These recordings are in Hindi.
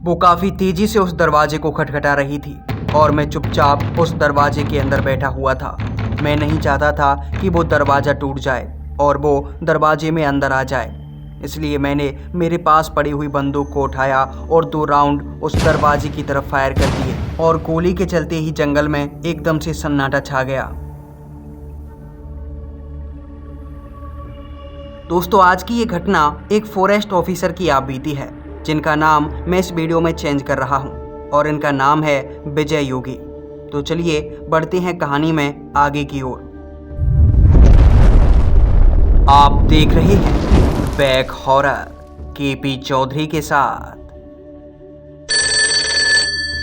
वो काफ़ी तेज़ी से उस दरवाजे को खटखटा रही थी और मैं चुपचाप उस दरवाजे के अंदर बैठा हुआ था। मैं नहीं चाहता था कि वो दरवाज़ा टूट जाए और वो दरवाजे में अंदर आ जाए, इसलिए मैंने मेरे पास पड़ी हुई बंदूक को उठाया और 2 राउंड उस दरवाजे की तरफ फायर कर दिए और गोली के चलते ही जंगल में एकदम से सन्नाटा छा गया। दोस्तों, आज की ये घटना एक फॉरेस्ट ऑफिसर की आप बीती है, जिनका नाम मैं इस वीडियो में चेंज कर रहा हूँ और इनका नाम है विजय योगी। तो चलिए बढ़ते हैं कहानी में आगे की ओर। आप देख रहे हैं बैक हॉरर केपी चौधरी के साथ।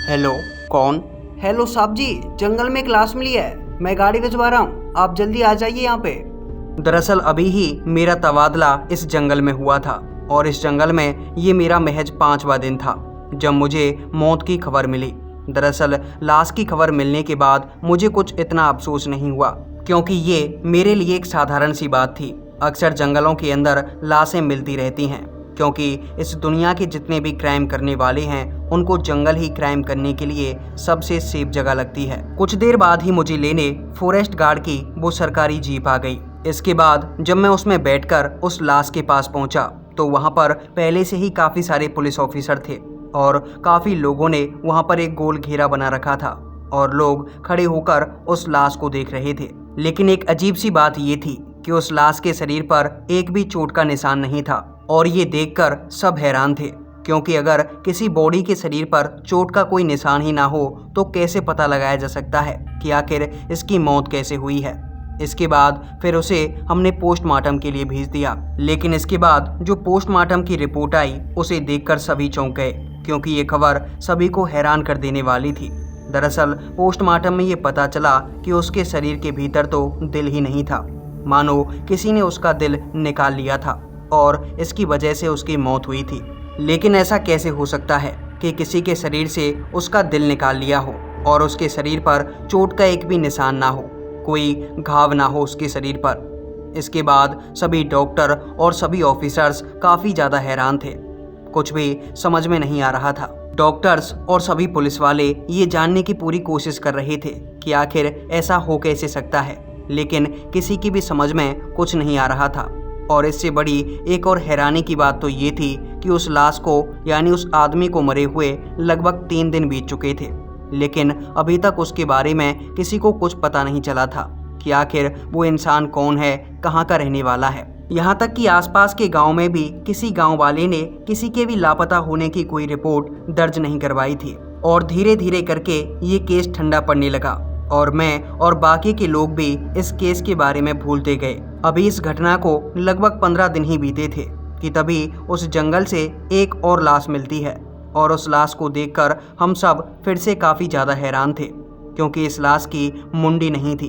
हेलो, कौन? हेलो साहब जी, जंगल में क्लास मिली है, मैं गाड़ी भिजवा रहा हूँ, आप जल्दी आ जाइए यहाँ पे। दरअसल अभी ही मेरा तबादला इस जंगल में हुआ था और इस जंगल में ये मेरा महज 5वां दिन था जब मुझे मौत की खबर मिली। दरअसल लाश की खबर मिलने के बाद मुझे कुछ इतना अफसोस नहीं हुआ, क्योंकि ये मेरे लिए एक साधारण सी बात थी। अक्सर जंगलों के अंदर लाशें मिलती रहती हैं, क्योंकि इस दुनिया के जितने भी क्राइम करने वाले हैं उनको जंगल ही क्राइम करने के लिए सबसे सेफ जगह लगती है। कुछ देर बाद ही मुझे लेने फॉरेस्ट गार्ड की वो सरकारी जीप आ गई। इसके बाद जब मैं उसमें बैठकर उस लाश के पास पहुंचा तो वहां पर पहले से ही काफ़ी सारे पुलिस ऑफिसर थे और काफ़ी लोगों ने वहां पर एक गोल घेरा बना रखा था और लोग खड़े होकर उस लाश को देख रहे थे। लेकिन एक अजीब सी बात ये थी कि उस लाश के शरीर पर एक भी चोट का निशान नहीं था और ये देखकर सब हैरान थे, क्योंकि अगर किसी बॉडी के शरीर पर चोट का कोई निशान ही ना हो तो कैसे पता लगाया जा सकता है कि आखिर इसकी मौत कैसे हुई है। इसके बाद फिर उसे हमने पोस्टमार्टम के लिए भेज दिया, लेकिन इसके बाद जो पोस्टमार्टम की रिपोर्ट आई उसे देखकर सभी चौंक गए, क्योंकि ये खबर सभी को हैरान कर देने वाली थी। दरअसल पोस्टमार्टम में ये पता चला कि उसके शरीर के भीतर तो दिल ही नहीं था, मानो किसी ने उसका दिल निकाल लिया था और इसकी वजह से उसकी मौत हुई थी। लेकिन ऐसा कैसे हो सकता है कि किसी के शरीर से उसका दिल निकाल लिया हो और उसके शरीर पर चोट का एक भी निशान ना हो, कोई घाव ना हो उसके शरीर पर। इसके बाद सभी डॉक्टर और सभी ऑफिसर्स काफ़ी ज़्यादा हैरान थे, कुछ भी समझ में नहीं आ रहा था। डॉक्टर्स और सभी पुलिस वाले ये जानने की पूरी कोशिश कर रहे थे कि आखिर ऐसा हो कैसे सकता है, लेकिन किसी की भी समझ में कुछ नहीं आ रहा था। और इससे बड़ी एक और हैरानी की बात तो ये थी कि उस लाश को, यानी उस आदमी को मरे हुए लगभग 3 दिन बीत चुके थे, लेकिन अभी तक उसके बारे में किसी को कुछ पता नहीं चला था कि आखिर वो इंसान कौन है, कहाँ का रहने वाला है। यहाँ तक कि आसपास के गांव में भी किसी गांव वाले ने किसी के भी लापता होने की कोई रिपोर्ट दर्ज नहीं करवाई थी। और धीरे धीरे करके ये केस ठंडा पड़ने लगा और मैं और बाकी के लोग भी इस केस के बारे में भूलते गए। अभी इस घटना को लगभग 15 दिन ही बीते थे कि तभी उस जंगल से एक और लाश मिलती है और उस लाश को देखकर हम सब फिर से काफ़ी ज़्यादा हैरान थे, क्योंकि इस लाश की मुंडी नहीं थी,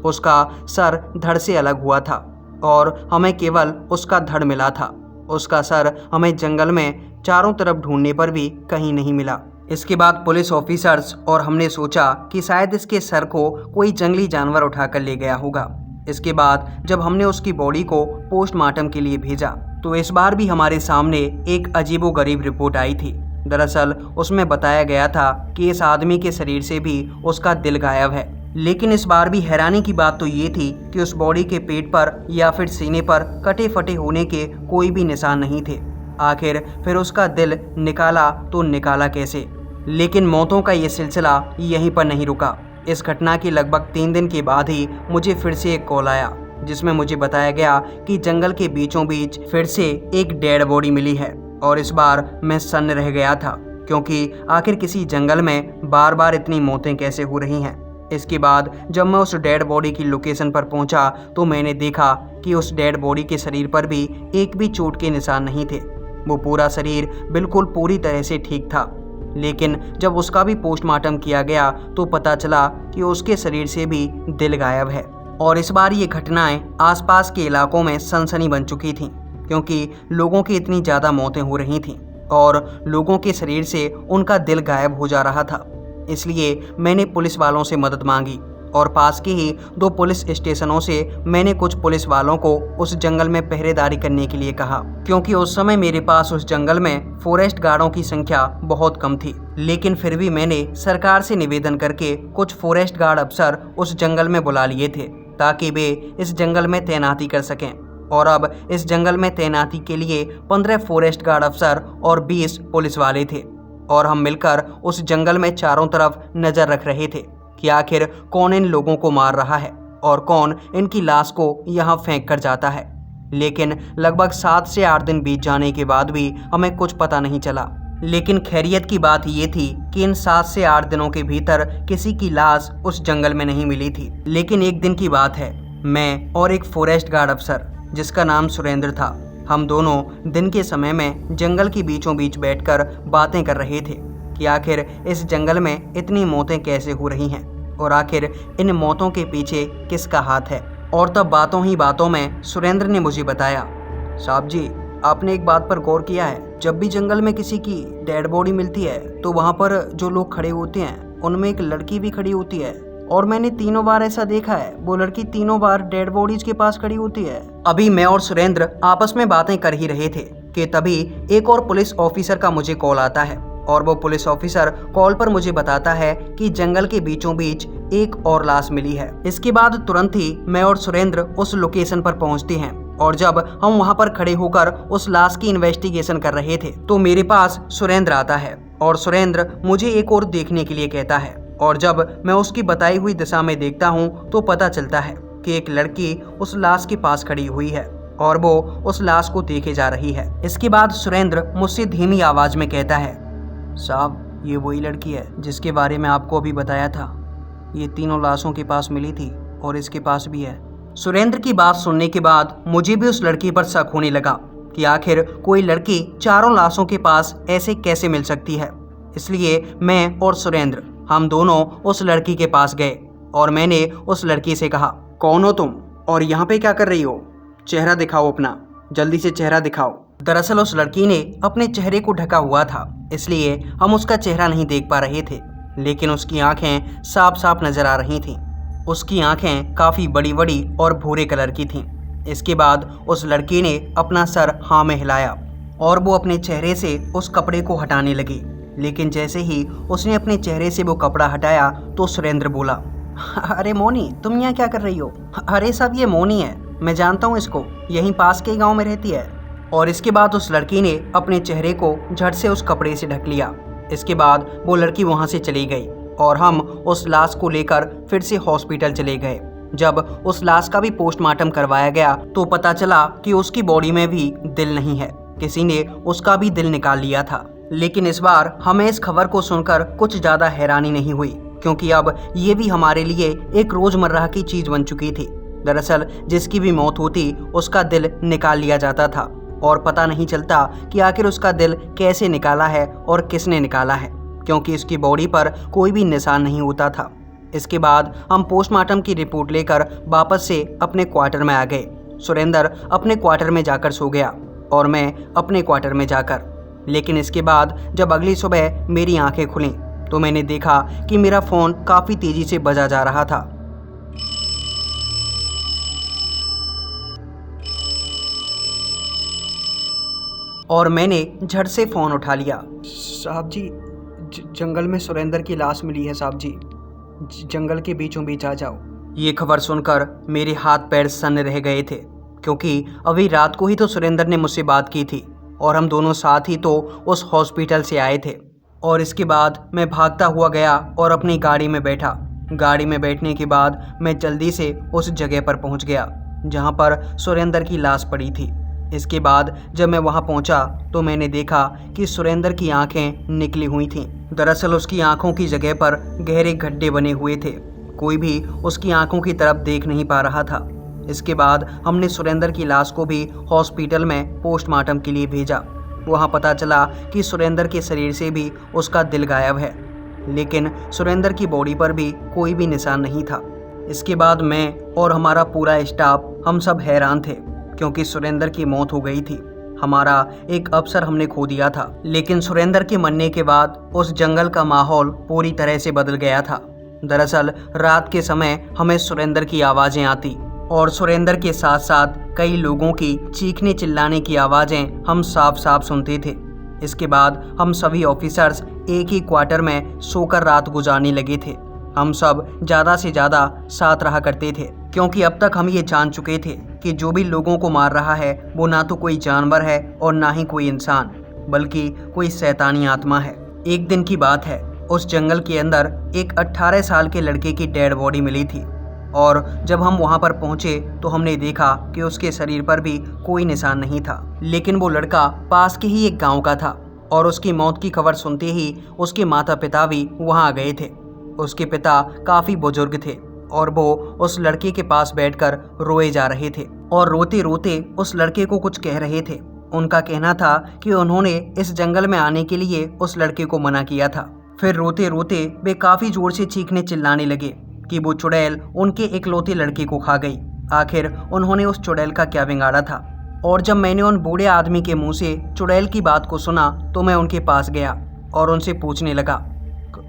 उसका सर धड़ से अलग हुआ था और हमें केवल उसका धड़ मिला था। उसका सर हमें जंगल में चारों तरफ ढूंढने पर भी कहीं नहीं मिला। इसके बाद पुलिस ऑफिसर्स और हमने सोचा कि शायद इसके सर को कोई जंगली जानवर उठाकर ले गया होगा। इसके बाद जब हमने उसकी बॉडी को पोस्टमार्टम के लिए भेजा तो इस बार भी हमारे सामने एक अजीबोगरीब रिपोर्ट आई थी। दरअसल उसमें बताया गया था कि इस आदमी के शरीर से भी उसका दिल गायब है। लेकिन इस बार भी हैरानी की बात तो ये थी कि उस बॉडी के पेट पर या फिर सीने पर कटे फटे होने के कोई भी निशान नहीं थे। आखिर फिर उसका दिल निकाला तो निकाला कैसे? लेकिन मौतों का ये सिलसिला यहीं पर नहीं रुका। इस घटना के लगभग 3 दिन के बाद ही मुझे फिर से एक कॉल आया, जिसमें मुझे बताया गया कि जंगल के बीचों बीच फिर से एक डेड बॉडी मिली है। और इस बार मैं सन्न रह गया था, क्योंकि आखिर किसी जंगल में बार बार इतनी मौतें कैसे हो रही हैं। इसके बाद जब मैं उस डेड बॉडी की लोकेशन पर पहुंचा तो मैंने देखा कि उस डेड बॉडी के शरीर पर भी एक भी चोट के निशान नहीं थे। वो पूरा शरीर बिल्कुल पूरी तरह से ठीक था। लेकिन जब उसका भी पोस्टमार्टम किया गया तो पता चला कि उसके शरीर से भी दिल गायब है। और इस बार ये घटनाएं आसपास के इलाकों में सनसनी बन चुकी थीं, क्योंकि लोगों की इतनी ज़्यादा मौतें हो रही थीं और लोगों के शरीर से उनका दिल गायब हो जा रहा था। इसलिए मैंने पुलिस वालों से मदद मांगी और पास के ही 2 पुलिस स्टेशनों से मैंने कुछ पुलिस वालों को उस जंगल में पहरेदारी करने के लिए कहा, क्योंकि उस समय मेरे पास उस जंगल में फॉरेस्ट गार्डों की संख्या बहुत कम थी। लेकिन फिर भी मैंने सरकार से निवेदन करके कुछ फॉरेस्ट गार्ड अफसर उस जंगल में बुला लिए थे ताकि वे इस जंगल में तैनाती कर सकें। और अब इस जंगल में तैनाती के लिए 15 फॉरेस्ट गार्ड अफसर और 20 पुलिस वाले थे और हम मिलकर उस जंगल में चारों तरफ नजर रख रहे थे कि आखिर कौन इन लोगों को मार रहा है और कौन इनकी लाश को यहाँ फेंक कर जाता है। लेकिन लगभग 7 से 8 दिन बीत जाने के बाद भी हमें कुछ पता नहीं चला। लेकिन खैरियत की बात ये थी कि इन 7 से 8 दिनों के भीतर किसी की लाश उस जंगल में नहीं मिली थी। लेकिन एक दिन की बात है, मैं और एक फॉरेस्ट गार्ड अफसर जिसका नाम सुरेंद्र था, हम दोनों दिन के समय में जंगल के बीचों बीच बैठकर बातें कर रहे थे कि आखिर इस जंगल में इतनी मौतें कैसे हो रही हैं और आखिर इन मौतों के पीछे किसका हाथ है। और तब बातों ही बातों में सुरेंद्र ने मुझे बताया, साहब जी, आपने एक बात पर गौर किया है, जब भी जंगल में किसी की डेड बॉडी मिलती है तो वहाँ पर जो लोग खड़े होते हैं उनमें एक लड़की भी खड़ी होती है और मैंने 3 बार ऐसा देखा है, वो लड़की 3 बार डेड बॉडीज के पास खड़ी होती है। अभी मैं और सुरेंद्र आपस में बातें कर ही रहे थे कि तभी एक और पुलिस ऑफिसर का मुझे कॉल आता है और वो पुलिस ऑफिसर कॉल पर मुझे बताता है कि जंगल के बीचों बीच एक और लाश मिली है। इसके बाद तुरंत ही मैं और सुरेंद्र उस लोकेशन पर पहुंचते हैं और जब हम वहां पर खड़े होकर उस लाश की इन्वेस्टिगेशन कर रहे थे तो मेरे पास सुरेंद्र आता है और सुरेंद्र मुझे एक और देखने के लिए कहता है। और जब मैं उसकी बताई हुई दिशा में देखता हूँ तो पता चलता है कि एक लड़की उस लाश के पास खड़ी हुई है और वो उस लाश को देखे जा रही है। इसके बाद सुरेंद्र मुझसे धीमी आवाज में कहता है, साहब, ये वही लड़की है जिसके बारे में आपको अभी बताया था। ये 3 लाशों के पास मिली थी और इसके पास भी है। सुरेंद्र की बात सुनने के बाद मुझे भी उस लड़की पर शक होने लगा कि आखिर कोई लड़की 4 लाशों के पास ऐसे कैसे मिल सकती है। इसलिए मैं और सुरेंद्र हम दोनों उस लड़की के पास गए और मैंने उस लड़की से कहा, कौन हो तुम और यहाँ पे क्या कर रही हो? चेहरा दिखाओ अपना, जल्दी से चेहरा दिखाओ। दरअसल उस लड़की ने अपने चेहरे को ढका हुआ था, इसलिए हम उसका चेहरा नहीं देख पा रहे थे, लेकिन उसकी आंखें साफ साफ नजर आ रही थीं। उसकी आंखें काफ़ी बड़ी बड़ी और भूरे कलर की थीं। इसके बाद उस लड़की ने अपना सर हाँ में हिलाया और वो अपने चेहरे से उस कपड़े को हटाने लगी। लेकिन जैसे ही उसने अपने चेहरे से वो कपड़ा हटाया तो सुरेंद्र बोला, अरे मोनी, तुम यहाँ क्या कर रही हो? अरे साहब, ये मोनी है, मैं जानता हूँ इसको, यहीं पास के गाँव में रहती है। और इसके बाद उस लड़की ने अपने चेहरे को झट से उस कपड़े से ढक लिया। इसके बाद वो लड़की वहाँ से चली गई और हम उस लाश को लेकर फिर से हॉस्पिटल चले गए। जब उस लाश का भी पोस्टमार्टम करवाया गया तो पता चला कि उसकी बॉडी में भी दिल नहीं है, किसी ने उसका भी दिल निकाल लिया था। लेकिन इस बार हमें इस खबर को सुनकर कुछ ज़्यादा हैरानी नहीं हुई, क्योंकि अब ये भी हमारे लिए एक रोज़मर्रा की चीज़ बन चुकी थी। दरअसल जिसकी भी मौत होती उसका दिल निकाल लिया जाता था और पता नहीं चलता कि आखिर उसका दिल कैसे निकाला है और किसने निकाला है, क्योंकि इसकी बॉडी पर कोई भी निशान नहीं होता था। इसके बाद हम पोस्टमार्टम की रिपोर्ट लेकर वापस से अपने क्वार्टर में आ गए। सुरेंद्र अपने क्वार्टर में जाकर सो गया और मैं अपने क्वार्टर में जाकर। लेकिन इसके बाद जब अगली सुबह मेरी आंखें खुलीं तो मैंने देखा कि मेरा फ़ोन काफ़ी तेज़ी से बजा जा रहा था। और मैंने झट से फ़ोन उठा लिया। साहब जी, जंगल में सुरेंद्र की लाश मिली है साहब जी, जंगल के बीचों बीच आ जाओ। ये खबर सुनकर मेरे हाथ पैर सन्न रह गए थे, क्योंकि अभी रात को ही तो सुरेंद्र ने मुझसे बात की थी और हम दोनों साथ ही तो उस हॉस्पिटल से आए थे। और इसके बाद मैं भागता हुआ गया और अपनी गाड़ी में बैठा। गाड़ी में बैठने के बाद मैं जल्दी से उस जगह पर पहुंच गया जहां पर सुरेंद्र की लाश पड़ी थी। इसके बाद जब मैं वहां पहुंचा तो मैंने देखा कि सुरेंद्र की आंखें निकली हुई थीं। दरअसल उसकी आंखों की जगह पर गहरे गड्ढे बने हुए थे, कोई भी उसकी आंखों की तरफ देख नहीं पा रहा था। इसके बाद हमने सुरेंद्र की लाश को भी हॉस्पिटल में पोस्टमार्टम के लिए भेजा। वहां पता चला कि सुरेंद्र के शरीर से भी उसका दिल गायब है, लेकिन सुरेंद्र की बॉडी पर भी कोई भी निशान नहीं था। इसके बाद मैं और हमारा पूरा स्टाफ हम सब हैरान थे, क्योंकि सुरेंद्र की मौत हो गई थी। हमारा एक अफसर हमने खो दिया था, लेकिन सुरेंद्र के मरने के बाद उस जंगल का माहौल पूरी तरह से बदल गया था। दरअसल रात के समय हमें सुरेंद्र की आवाज़ें आती और सुरेंद्र के साथ साथ कई लोगों की चीखने चिल्लाने की आवाज़ें हम साफ साफ सुनते थे। इसके बाद हम सभी ऑफिसर्स एक ही क्वार्टर में सोकर रात गुजारने लगे थे। हम सब ज़्यादा से ज़्यादा साथ रहा करते थे, क्योंकि अब तक हम ये जान चुके थे कि जो भी लोगों को मार रहा है वो ना तो कोई जानवर है और ना ही कोई इंसान, बल्कि कोई शैतानी आत्मा है। एक दिन की बात है, उस जंगल के अंदर एक 18 साल के लड़के की डेड बॉडी मिली थी और जब हम वहां पर पहुंचे तो हमने देखा कि उसके शरीर पर भी कोई निशान नहीं था। लेकिन वो लड़का पास के ही एक गांव का था और उसकी मौत की खबर सुनते ही उसके माता पिता भी वहां आ गए थे। उसके पिता काफ़ी बुजुर्ग थे और वो उस लड़के के पास बैठकर रोए जा रहे थे और रोते रोते उस लड़के को कुछ कह रहे थे। उनका कहना था कि उन्होंने इस जंगल में आने के लिए उस लड़के को मना किया था। फिर रोते रोते वे काफ़ी जोर से चीखने चिल्लाने लगे कि वो चुड़ैल उनके इकलौते लड़के को खा गई। आखिर उन्होंने उस चुड़ैल का क्या बिगाड़ा था। और जब मैंने उन बूढ़े आदमी के मुंह से चुड़ैल की बात को सुना तो मैं उनके पास गया और उनसे पूछने लगा,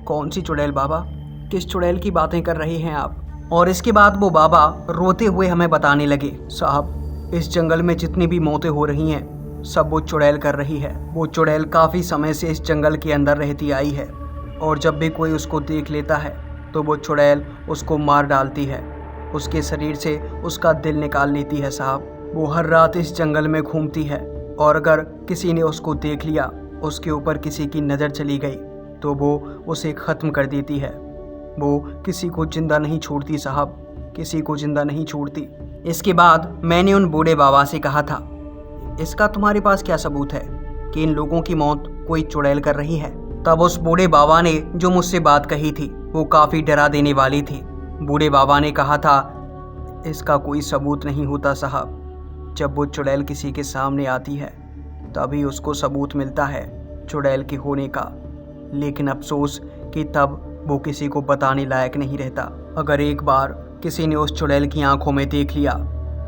कौन सी चुड़ैल बाबा, किस चुड़ैल की बातें कर रहे हैं आप? और इसके बाद वो बाबा रोते हुए हमें बताने लगे, साहब इस जंगल में जितनी भी मौतें हो रही हैं सब वो चुड़ैल कर रही है। वो चुड़ैल काफ़ी समय से इस जंगल के अंदर रहती आई है और जब भी कोई उसको देख लेता है तो वो चुड़ैल उसको मार डालती है, उसके शरीर से उसका दिल निकाल लेती है। साहब वो हर रात इस जंगल में घूमती है और अगर किसी ने उसको देख लिया, उसके ऊपर किसी की नज़र चली गई तो वो उसे ख़त्म कर देती है। वो किसी को जिंदा नहीं छोड़ती साहब, किसी को जिंदा नहीं छोड़ती। इसके बाद मैंने उन बूढ़े बाबा से कहा था, इसका तुम्हारे पास क्या सबूत है कि इन लोगों की मौत कोई चुड़ैल कर रही है? तब उस बूढ़े बाबा ने जो मुझसे बात कही थी वो काफ़ी डरा देने वाली थी। बूढ़े बाबा ने कहा था, इसका कोई सबूत नहीं होता साहब, जब वो चुड़ैल किसी के सामने आती है तभी उसको सबूत मिलता है चुड़ैल के होने का। लेकिन अफसोस कि तब वो किसी को बताने लायक नहीं रहता। अगर एक बार किसी ने उस चुड़ैल की आंखों में देख लिया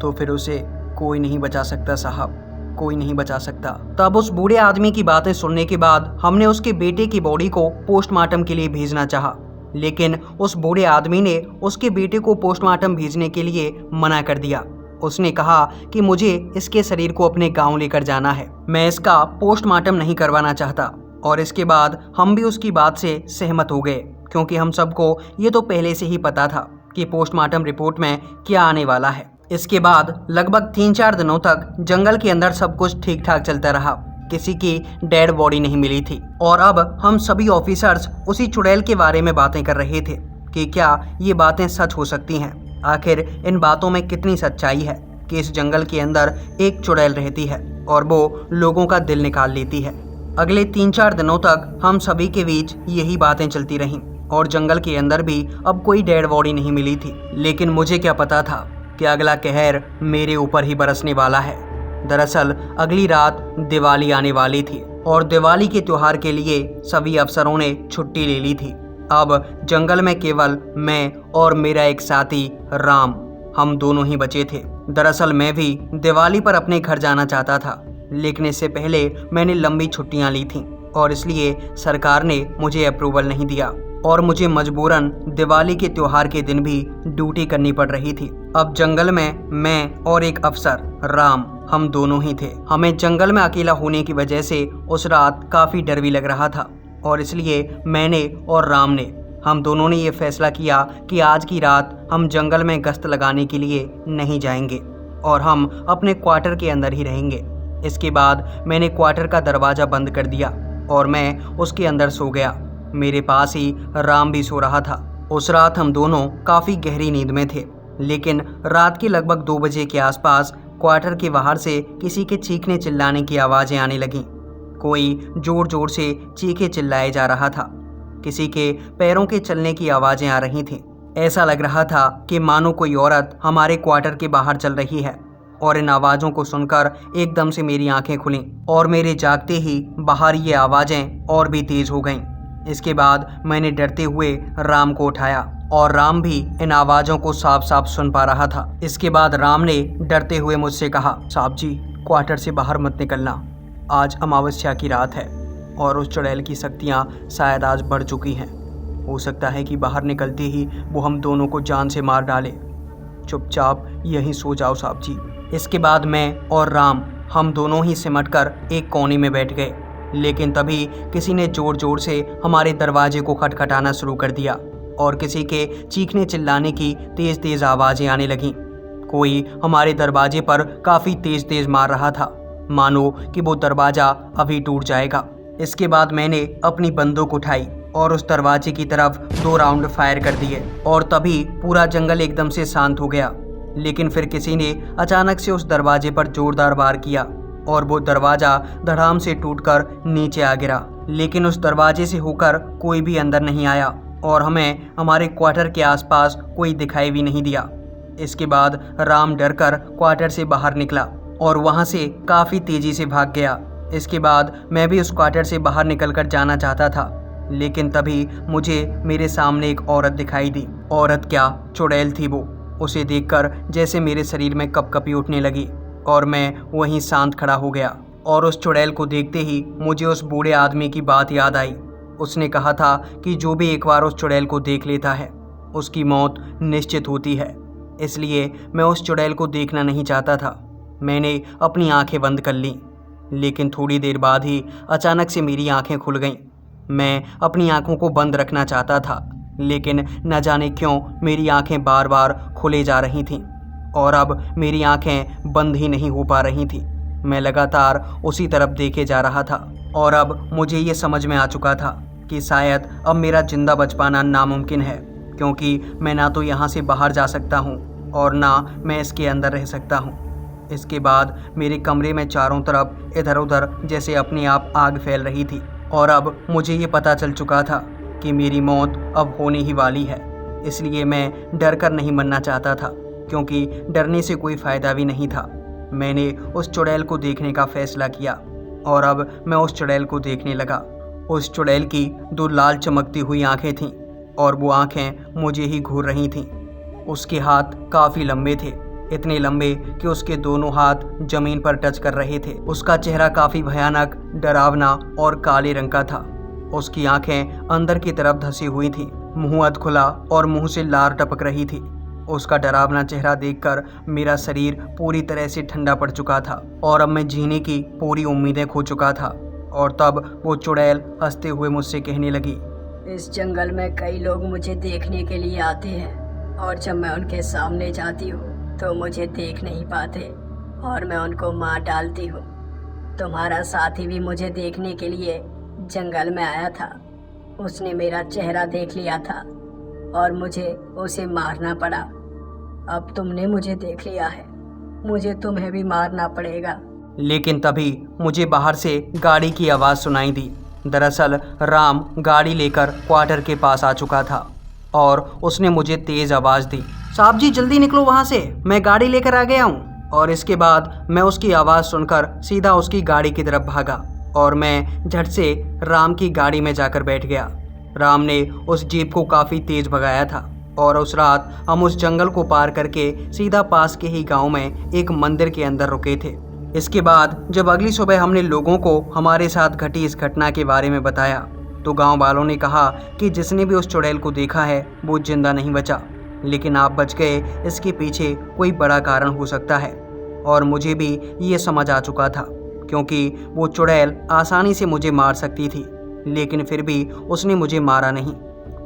तो फिर उसे कोई नहीं बचा सकता साहब, कोई नहीं बचा सकता। तब उस बूढ़े आदमी की बातें सुनने के बाद हमने उसके बेटे की बॉडी को पोस्टमार्टम के लिए भेजना चाहा, लेकिन उस बूढ़े आदमी ने उसके बेटे को पोस्टमार्टम भेजने के लिए मना कर दिया। उसने कहा कि मुझे इसके शरीर को अपने गांव लेकर जाना है, मैं इसका पोस्टमार्टम नहीं करवाना चाहता। और इसके बाद हम भी उसकी बात से सहमत हो गए, क्योंकि हम सबको ये तो पहले से ही पता था कि पोस्टमार्टम रिपोर्ट में क्या आने वाला है। इसके बाद लगभग 3-4 दिनों तक जंगल के अंदर सब कुछ ठीक ठाक चलता रहा। किसी की डेड बॉडी नहीं मिली थी और अब हम सभी ऑफिसर्स उसी चुड़ैल के बारे में बातें कर रहे थे कि क्या ये बातें सच हो सकती हैं। आखिर इन बातों में कितनी सच्चाई है कि इस जंगल के अंदर एक चुड़ैल रहती है और वो लोगों का दिल निकाल लेती है। अगले 3-4 दिनों तक हम सभी के बीच यही बातें चलती रहीं और जंगल के अंदर भी अब कोई डेड बॉडी नहीं मिली थी। लेकिन मुझे क्या पता था कि अगला कहर मेरे ऊपर ही बरसने वाला है। दरअसल अगली रात दिवाली आने वाली थी और दिवाली के त्योहार के लिए सभी अफसरों ने छुट्टी ले ली थी। अब जंगल में केवल मैं और मेरा एक साथी राम, हम दोनों ही बचे थे। दरअसल मैं भी दिवाली पर अपने घर जाना चाहता था, लेकिन इससे पहले मैंने लंबी छुट्टियां ली थीं और इसलिए सरकार ने मुझे अप्रूवल नहीं दिया और मुझे मजबूरन दिवाली के त्योहार के दिन भी ड्यूटी करनी पड़ रही थी। अब जंगल में मैं और एक अफसर राम, हम दोनों ही थे। हमें जंगल में अकेला होने की वजह से उस रात काफ़ी डर भी लग रहा था और इसलिए मैंने और राम ने, हम दोनों ने ये फैसला किया कि आज की रात हम जंगल में गश्त लगाने के लिए नहीं जाएंगे और हम अपने क्वार्टर के अंदर ही रहेंगे। इसके बाद मैंने क्वार्टर का दरवाज़ा बंद कर दिया और मैं उसके अंदर सो गया। मेरे पास ही राम भी सो रहा था। उस रात हम दोनों काफ़ी गहरी नींद में थे, लेकिन रात के लगभग 2 बजे के आसपास क्वार्टर के बाहर से किसी के चीखने चिल्लाने की आवाज़ें आने लगीं। कोई ज़ोर ज़ोर से चीखे चिल्लाए जा रहा था। किसी के पैरों के चलने की आवाज़ें आ रही थीं। ऐसा लग रहा था कि मानो कोई औरत हमारे क्वार्टर के बाहर चल रही है। और इन आवाज़ों को सुनकर एकदम से मेरी आंखें खुलीं और मेरे जागते ही बाहर ये आवाज़ें और भी तेज़ हो गईं। इसके बाद मैंने डरते हुए राम को उठाया और राम भी इन आवाज़ों को साफ साफ सुन पा रहा था। इसके बाद राम ने डरते हुए मुझसे कहा, साहब जी क्वार्टर से बाहर मत निकलना, आज अमावस्या की रात है और उस चुड़ैल की शक्तियाँ शायद आज बढ़ चुकी हैं। हो सकता है कि बाहर निकलते ही वो हम दोनों को जान से मार डाले। चुपचाप यहीं सो जाओ साहब जी। इसके बाद मैं और राम हम दोनों ही सिमटकर एक कोने में बैठ गए। लेकिन तभी किसी ने ज़ोर ज़ोर से हमारे दरवाजे को खटखटाना शुरू कर दिया और किसी के चीखने चिल्लाने की तेज़ तेज़ आवाज़ें आने लगीं। कोई हमारे दरवाजे पर काफ़ी तेज़ तेज़ मार रहा था, मानो कि वो दरवाज़ा अभी टूट जाएगा। इसके बाद मैंने अपनी बंदूक उठाई और उस दरवाजे की तरफ 2 राउंड फायर कर दिए और तभी पूरा जंगल एकदम से शांत हो गया। लेकिन फिर किसी ने अचानक से उस दरवाजे पर जोरदार वार किया और वो दरवाज़ा धड़ाम से टूटकर नीचे आ गिरा। लेकिन उस दरवाजे से होकर कोई भी अंदर नहीं आया और हमें हमारे क्वार्टर के आसपास कोई दिखाई भी नहीं दिया। इसके बाद राम डरकर क्वार्टर से बाहर निकला और वहाँ से काफ़ी तेज़ी से भाग गया। इसके बाद मैं भी उस क्वार्टर से बाहर निकलकर जाना चाहता था, लेकिन तभी मुझे मेरे सामने एक औरत दिखाई दी। औरत क्या, चुड़ैल थी वो। उसे देखकर जैसे मेरे शरीर में कपकपी उठने लगी और मैं वहीं शांत खड़ा हो गया। और उस चुड़ैल को देखते ही मुझे उस बूढ़े आदमी की बात याद आई। उसने कहा था कि जो भी एक बार उस चुड़ैल को देख लेता है उसकी मौत निश्चित होती है। इसलिए मैं उस चुड़ैल को देखना नहीं चाहता था। मैंने अपनी आंखें बंद कर लीं, लेकिन थोड़ी देर बाद ही अचानक से मेरी आंखें खुल गईं। मैं अपनी आंखों को बंद रखना चाहता था, लेकिन न जाने क्यों मेरी आंखें बार बार खुले जा रही थीं और अब मेरी आंखें बंद ही नहीं हो पा रही थीं। मैं लगातार उसी तरफ देखे जा रहा था और अब मुझे ये समझ में आ चुका था कि शायद अब मेरा जिंदा बच पाना नामुमकिन है, क्योंकि मैं ना तो यहाँ से बाहर जा सकता हूँ और ना मैं इसके अंदर रह सकता हूँ। इसके बाद मेरे कमरे में चारों तरफ इधर उधर जैसे अपने आप आग फैल रही थी और अब मुझे ये पता चल चुका था कि मेरी मौत अब होने ही वाली है। इसलिए मैं डर कर नहीं मरना चाहता था, क्योंकि डरने से कोई फ़ायदा भी नहीं था। मैंने उस चुड़ैल को देखने का फ़ैसला किया और अब मैं उस चुड़ैल को देखने लगा। उस चुड़ैल की 2 लाल चमकती हुई आँखें थीं और वो आँखें मुझे ही घूर रही थीं। उसके हाथ काफ़ी लंबे थे, इतने लंबे कि उसके दोनों हाथ जमीन पर टच कर रहे थे। उसका चेहरा काफ़ी भयानक, डरावना और काले रंग का था। उसकी आंखें अंदर की तरफ धंसी हुई थीं, मुंह अधखुला और मुंह से लार टपक रही थी। उसका डरावना चेहरा देखकर मेरा शरीर पूरी तरह से ठंडा पड़ चुका था और अब मैं जीने की पूरी उम्मीदें खो चुका था। और तब वो चुड़ैल हंसते हुए मुझसे कहने लगी, इस जंगल में कई लोग मुझे देखने के लिए आते हैं और जब मैं उनके सामने जाती हूँ तो मुझे देख नहीं पाते और मैं उनको मार डालती हूँ। तुम्हारा साथी भी मुझे देखने के लिए जंगल में आया था। उसने मेरा चेहरा देख लिया था और मुझे उसे मारना पड़ा। अब तुमने मुझे देख लिया है, मुझे तुम्हें भी मारना पड़ेगा। लेकिन तभी मुझे बाहर से गाड़ी की आवाज़ सुनाई दी। दरअसल राम गाड़ी लेकर क्वार्टर के पास आ चुका था और उसने मुझे तेज़ आवाज़ दी, साहब जी जल्दी निकलो वहाँ से, मैं गाड़ी लेकर आ गया हूँ। और इसके बाद मैं उसकी आवाज़ सुनकर सीधा उसकी गाड़ी की तरफ भागा और मैं झट से राम की गाड़ी में जाकर बैठ गया। राम ने उस जीप को काफ़ी तेज़ भगाया था और उस रात हम उस जंगल को पार करके सीधा पास के ही गांव में एक मंदिर के अंदर रुके थे। इसके बाद जब अगली सुबह हमने लोगों को हमारे साथ घटी इस घटना के बारे में बताया तो गांव वालों ने कहा कि जिसने भी उस चुड़ैल को देखा है वो जिंदा नहीं बचा, लेकिन आप बच गए, इसके पीछे कोई बड़ा कारण हो सकता है। और मुझे भी ये समझ आ चुका था, क्योंकि वो चुड़ैल आसानी से मुझे मार सकती थी, लेकिन फिर भी उसने मुझे मारा नहीं।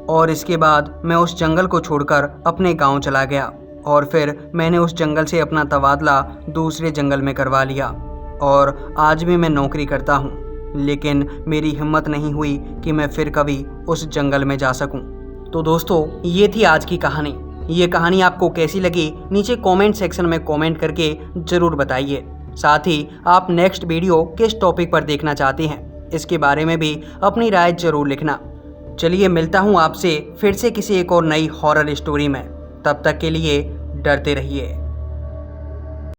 और इसके बाद मैं उस जंगल को छोड़कर अपने गांव चला गया और फिर मैंने उस जंगल से अपना तबादला दूसरे जंगल में करवा लिया और आज भी मैं नौकरी करता हूँ, लेकिन मेरी हिम्मत नहीं हुई कि मैं फिर कभी उस जंगल में जा सकूँ। तो दोस्तों, ये थी आज की कहानी। ये कहानी आपको कैसी लगी नीचे कमेंट सेक्शन में कमेंट करके ज़रूर बताइए। साथ ही आप नेक्स्ट वीडियो किस टॉपिक पर देखना चाहते हैं इसके बारे में भी अपनी राय ज़रूर लिखना। चलिए मिलता हूँ आपसे फिर से किसी एक और नई हॉरर स्टोरी में। तब तक के लिए डरते रहिए।